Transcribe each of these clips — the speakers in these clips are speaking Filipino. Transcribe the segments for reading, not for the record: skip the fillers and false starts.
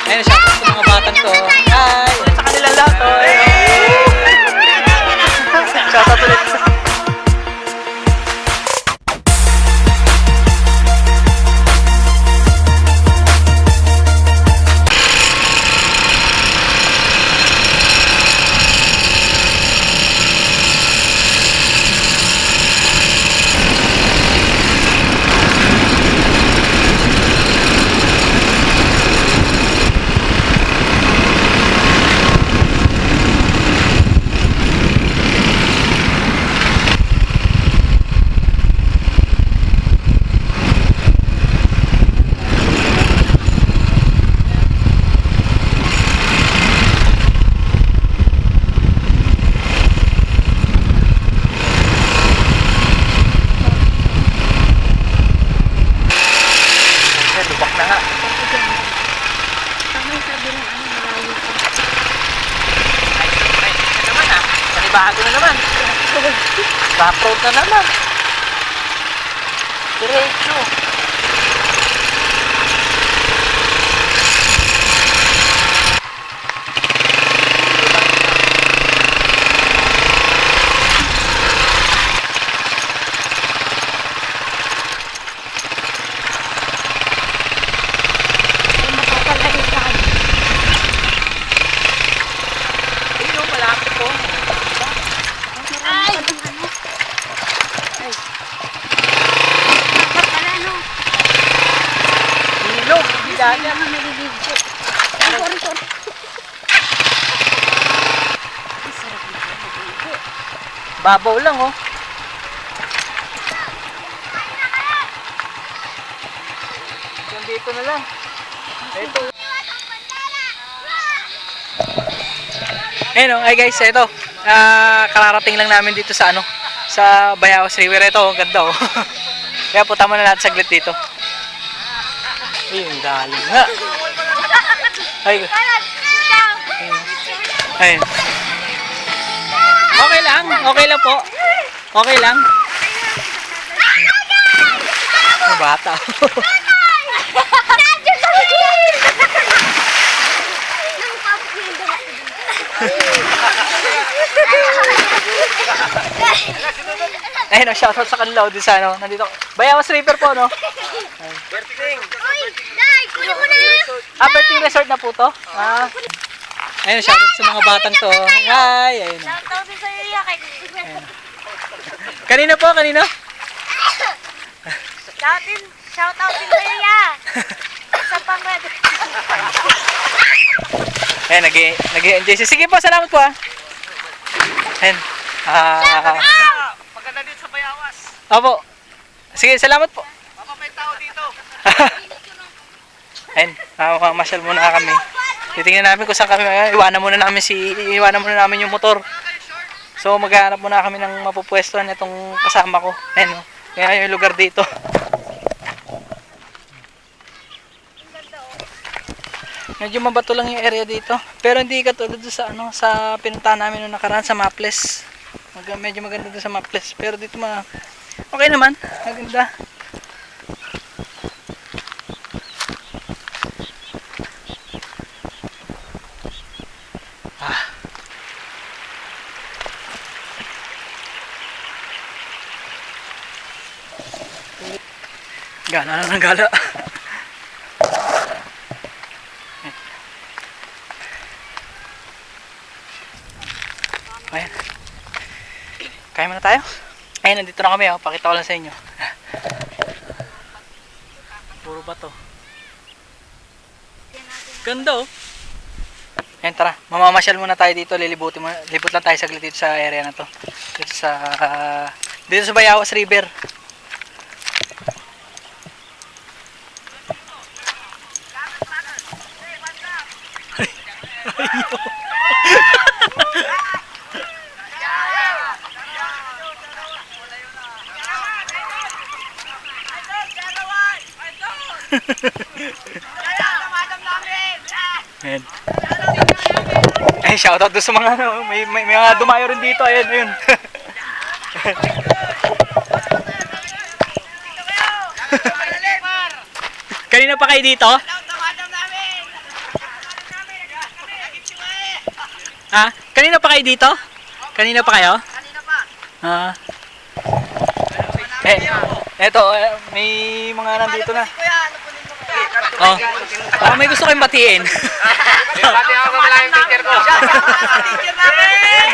Ayun, shoutout sa mga batang to. Hi! Sa kanila lahat, oh. Shoutout ulit. Lubak na nga. Tama sabi ng ano, malayo pa. Ay, na naman ah. Panibago na naman. Rough road na naman. Diretso. Ay, makakalayo ka. Ayun oh, malapit oh. Ay! Ay! Dapat pala, no? Ilog, hindi daan yan. Mga maliligo. Ay, sorry. Ay, sarap na maliligo. Babaw lang oh. Dito na lang. Ito. Ayun oh, ay guys, ito. Kararating lang namin dito sa ano, sa Bayawas River. Ito, ang ganda oh. Kaya punta muna natin saglit dito. Ayun, galing nga. Ay. Ayun. Okay lang po. Okay lang. Ang bata. Ayun, shoutout sa kanila din sa ano, nandito. Bayawas River po, no? Uy! Day! Kunin mo na! Berting Resort na po to. Ayun, shoutout sa mga batang to. Hi! Ayun. Shoutout din sa'yo, Iya. Kanina po, kanina? Shoutout din sa'yo, Iya. Sa pangred. Ayun, nag-enjoy siya. Sige po, salamat po ah. Ayun. Maganda din sa Bayawas. Opo. Sige, salamat po. Mapapay tao dito. Ayun, masyal muna kami. Titingnan namin kung saan kami. Iwanan muna namin yung motor. So maghahanap muna kami ng mapupwestuhan itong kasama ko. Ayun, kaya yung lugar dito. Medyo mabato lang yung area dito. Pero hindi katulad sa ano, sa pinuntahan namin nung nakaraan sa Maples. Medyo maganda doon sa Maples. Pero dito okay naman. Maganda. Gala na ng gala. Ayan. Kaya muna tayo. Ayan, nandito na kami. Oh. Pakita ko lang sa inyo. Puro bato. Ganda oh. Ayan, tara. Mamamasyal muna tayo dito. Libot lang tayo saglit dito sa area na to. Dito sa Bayawas River. Ayan. Ay, shoutout doon sa mga ano, may mga dumayo rin dito. Ayun, ayun. Kanina pa kayo dito? Kanina pa kayo dito? Kanina pa kayo? Kanina pa. Ah. Eto, may mga nandito na. Kuya, ano kunin mo? Oh. May gusto kayong batiin. Pati ako wala yung teacher ko. Teacher namin!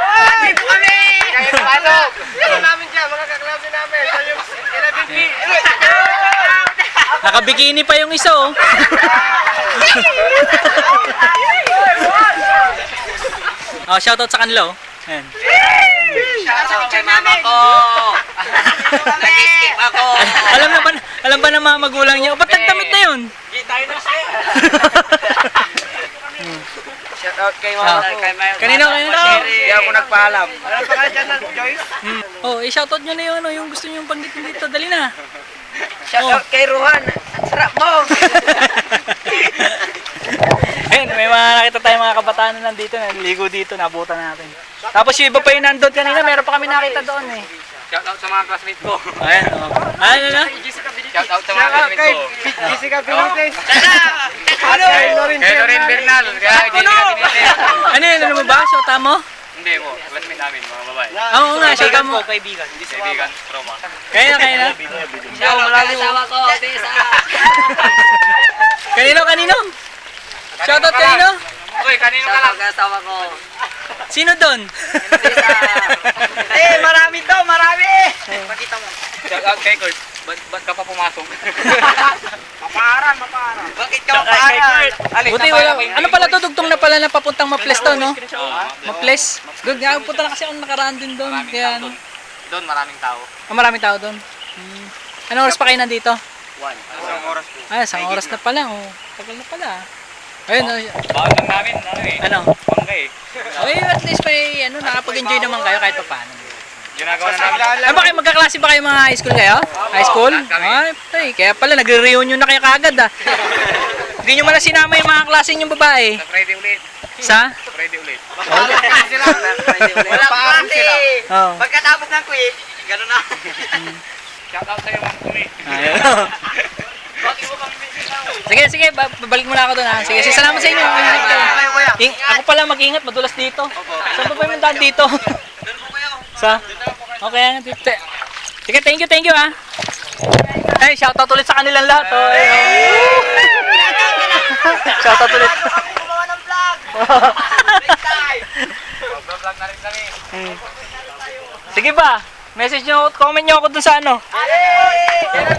Oy, kami! Kayo pasok! Ano namin dyan, mga kaklase namin. Sa yung 11B. Nakabikini pa yung isa oh. Oh, shoutout sa kanila oh. Ayan. Shoutout kay mama ko! Nag-skip ako! Alam ba ng mga magulang niya? Ba't nagdamit na yun? Hindi tayo na siya. Shoutout kay mama ko. Kanino? Hindi ako nagpaalam. Ano pa kayo dyan, Joyce? Oh, i-shoutout nyo na yun oh, yung gusto nyo yung panggitin dito. Dali na. Shoutout kay Ruhan. Sarap mo! Ayun, may mga nakita tayong mga kabataan na nandito, naligo dito, nabutan natin. Tapos yung iba pa yung nandun kanina, meron pa kami nakita doon eh. Shoutout sa mga classmates ko. Ayan, oh. Ano na? Shoutout sa mga classmates ko. Jessica Benitez. Kay Lorin Bernal. Kaya Jessica Benitez. Ano yun, ano mo ba? Shota mo? Hindi po, classmate namin, mga babae. Oo nga, shota mo. Kaibigan, tropa. Kaya na. Asawa ko, Tessa. Kanino? Shoutout kanino? Uy, kanino ka lang? Asawa ko. Sino doon? Marami to, marami! Pakita mo. Shoutout kay Kurt. Ba't ka pa pumasok? Mapaaral. Bakit ka mapaaral? Buti wala. Ano pala to, dugtong na pala na papuntang Maples to, no? Maples? Good nga, punta na kasi ako nakaraan din doon. Kaya ano? Doon maraming tao. Maraming tao doon. Anong oras pa kayo nandito? 1. Isang oras po. Ay, isang oras na pala. Oh. Tagal na pala. Ayun, Bawal lang namin, ano? Mangga eh. Okay, at least may nakapag-enjoy naman kayo kahit pa paano. Ginagawa na namin. Ano ba kayo, magkaklase ba kayo mga high school kayo? High school? Ay, kaya pala nagre-reunion na kayo kagad ah. Hindi nyo malang sinama yung mga klase nyong babae. Sa Friday ulit. Sa? Friday ulit. Wala pa sila. Oo. Pagkatapos ng quiz, gano'n na. Shoutout sa'yo, Ma'am Kumi. Sige, babalik muna ako doon ha. Sige, salamat sa inyo. Ako pala mag-ingat, madulas dito. Saan ba yung daan dito? Sa? Okay, sige, thank you ha. Ay, shoutout ulit sa kanilang lahat. Oh. Shoutout ulit. Gumawa ng vlog. Vlog na rin kami. Sige ba? Message nyo, comment nyo ako dun sa ano. Kailan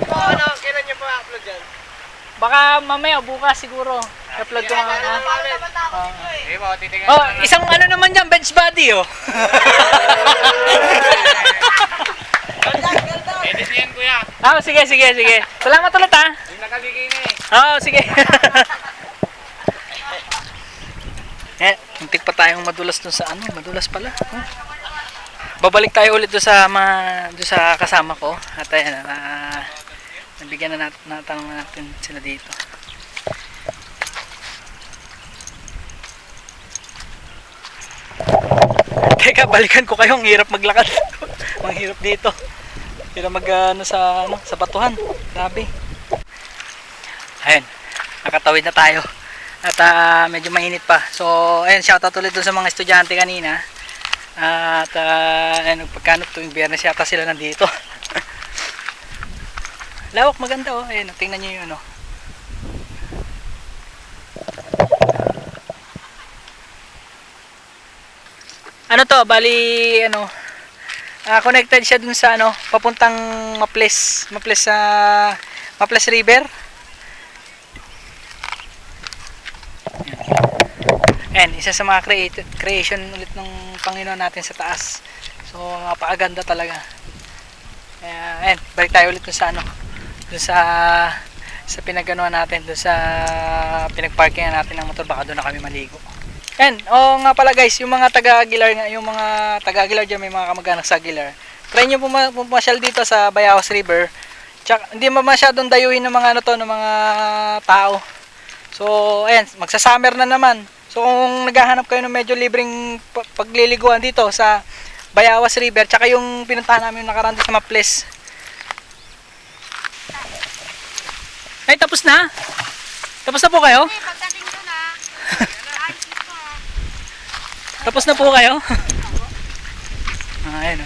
nyo pa upload yan? Baka mamaya, bukas siguro. I-upload ko mga Eh, mo, titingnan. Oh, isang ano naman dyan, bench body oh. Edit yan, kuya. Sige. Salamat ulit ha. Yung nakabikini. Sige. Muntik pa tayong madulas dun sa ano, madulas pala. Babalik tayo ulit doon sa kasama ko. At ayan, nabigyan na natanong natin sila dito. Teka, balikan ko kayo. Ang hirap maglakad. Ang hirap dito. Hirap sa batuhan. Grabe. Ayun, nakatawid na tayo. At medyo mainit pa. So, ayun, shoutout ulit doon sa mga estudyante kanina. At pagkanop tuwing Biyernes yata sila nandito. Lawak, maganda oh. Ayun, tingnan niyo 'yun oh. Ano to, bali connected siya dun sa papuntang Maples River. Ayan, isa sa mga creation ulit ng Panginoon natin sa taas. So, napakaganda talaga. Ayan, balik tayo ulit dun sa dun sa pinagganuhan natin, dun sa pinagparkingan natin ng motor. Baka doon na kami maligo. Ayan, nga pala guys, yung mga taga-Aguilar dyan, may mga kamag-anak sa Aguilar. Try nyo pumasyal dito sa Bayawas River. Tsaka, hindi masyadong dayuhin ng mga ng mga tao. So, ayan, magsa-summer na naman. So, kung naghahanap kayo ng medyo libreng pagliliguan dito sa Bayawas River, tsaka yung pinuntahan namin yung nakaraan sa Maples. Ay, tapos na? Tapos na po kayo? Pagdating doon Tapos na po kayo? Ayun.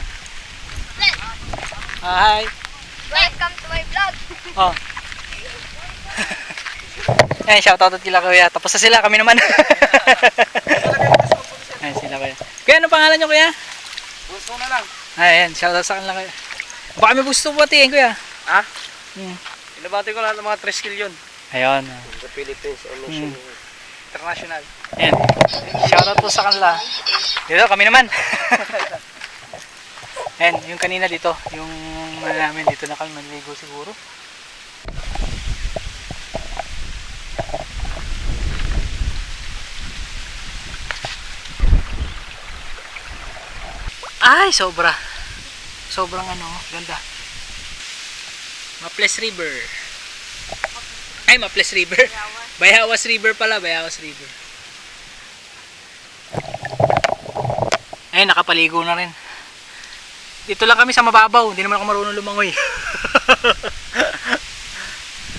Hi. Welcome to my vlog. Oh. Ayan, shoutout kila kuya. Tapos na sila, kami naman. Ayan sila kuya. Kuya, ano pangalan nyo kuya? Gusto na lang. Ayan, shoutout sa kanila kuya. Baka may gusto po batiin kuya. Ha? Hmm. Inabati ko lahat ng mga 3 skill yun. Ayun. The Philippines Mission International. Ayan. Shoutout po sa kanila. Dito, kami naman. Ayan, yung kanina dito. Yung namin dito na kami manligo siguro. Ay, sobra. Sobrang ano, ganda. Maples River. Ay, Maples River. Bayawas River pala, Bayawas River. Ay, nakapaligo na rin. Dito lang kami sa mababaw, hindi naman ako marunong lumangoy.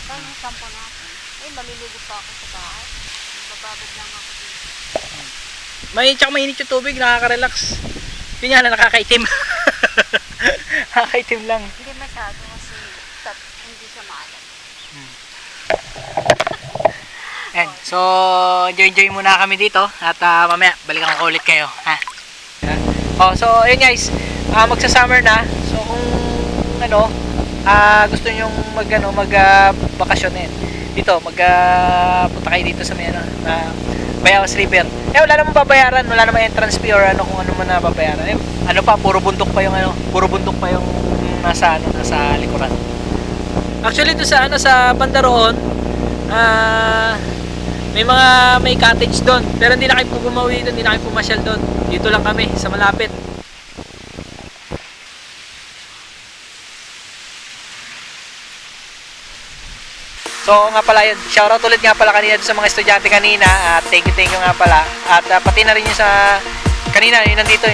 Saan yung sampo natin? Ay, maliligo pa ako sa bahay. Bababad lang ako dito. Tsaka mainit yung tubig, nakaka-relax. Yun nga na nakakaitim. Nakakaitim lang. Hindi masyado kasi hindi siya maalat. And, so, enjoy muna kami dito. At mamaya, balikan ko ulit kayo. Ha? Oh, so, ayun guys. Magsa-summer na. So, kung ano, gusto nyo mag-bakasyon dito, punta kayo dito sa may Bayawas River. Wala namang babayaran, wala namang entrance fee or kung ano man na babayaran. Ano pa, puro bundok pa yung nasa likuran. Actually, doon sa banda roon, may cottage doon. Pero hindi na kayo pumawi doon, hindi na kayo pumasyal doon. Dito lang kami, sa malapit. So nga pala yun, shoutout ulit nga pala kanina sa mga estudyante kanina at thank you nga pala at pati na rin yung sa kanina yung nandito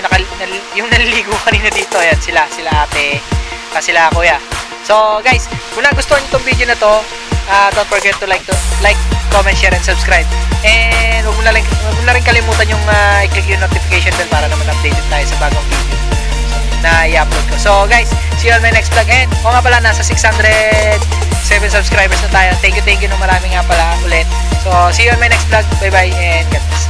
yung naliligo kanina dito, ayan sila ate sila kuya. So guys, kung nagustuhan niyo itong video na to, don't forget to like, comment, share and subscribe, and huwag mo na rin kalimutan yung i-click yung notification bell para naman updated tayo sa bagong video na i-upload ko. So guys, see you on my next vlog, and nga pala nasa 607 subscribers na tayo. Thank you na marami nga pala ulit. So see you on my next vlog. Bye bye and God bless.